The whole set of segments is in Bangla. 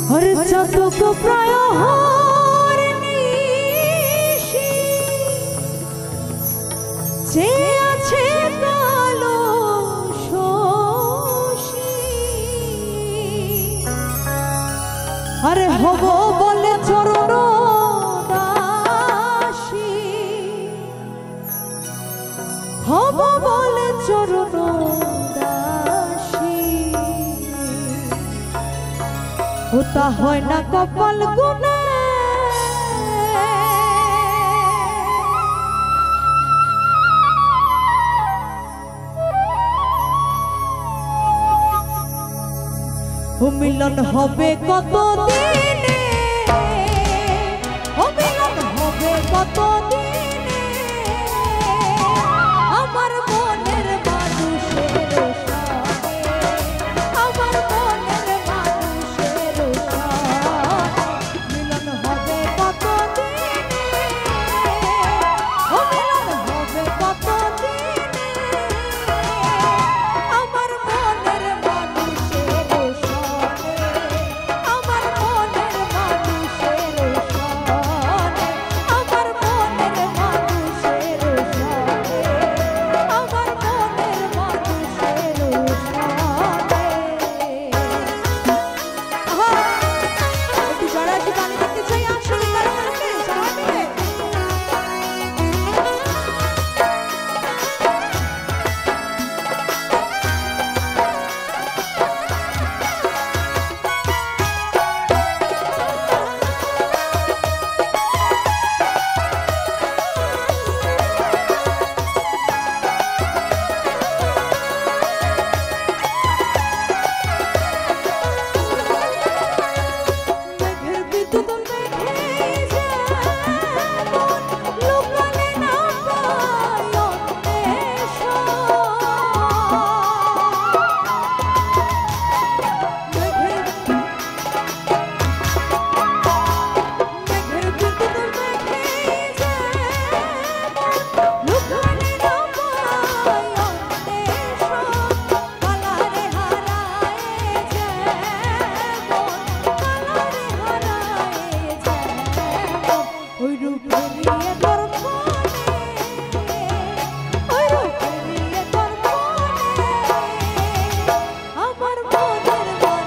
हर चातक प्राय हर निशी जे आछे कालो शोषी अरे हबो बोले चरण दासी हबो बोले चरण होता है ना कपाल गुने ओ मिलन होबे कत दिने ओ मिलन होबे कत दिने আমার মনের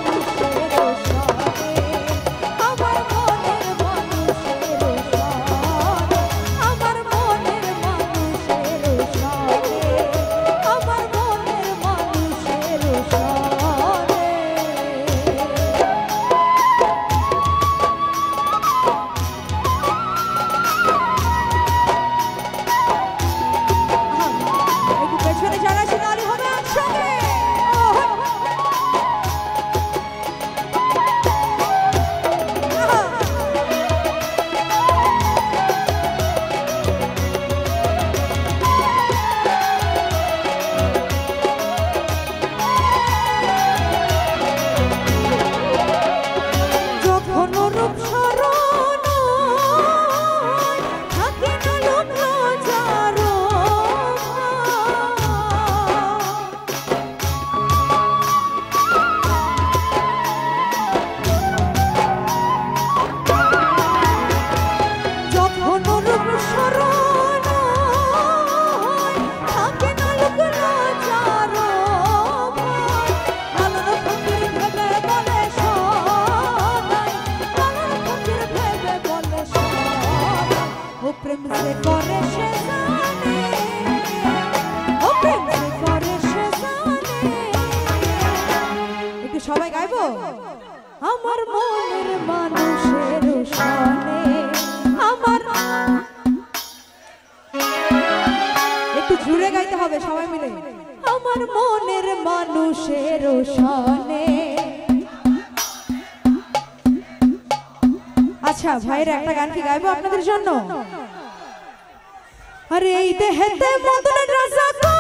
মানুষের সবাই গাইবো আমার মনের মানুষের শানে আমার একটু জুড়ে গাইতে হবে সবাই মিলে আমার মনের মানুষের শানে আচ্ছা ভাইরা একটা গান কি গাইবো আপনাদের জন্য আরে এই দেহেতে মদন রাজা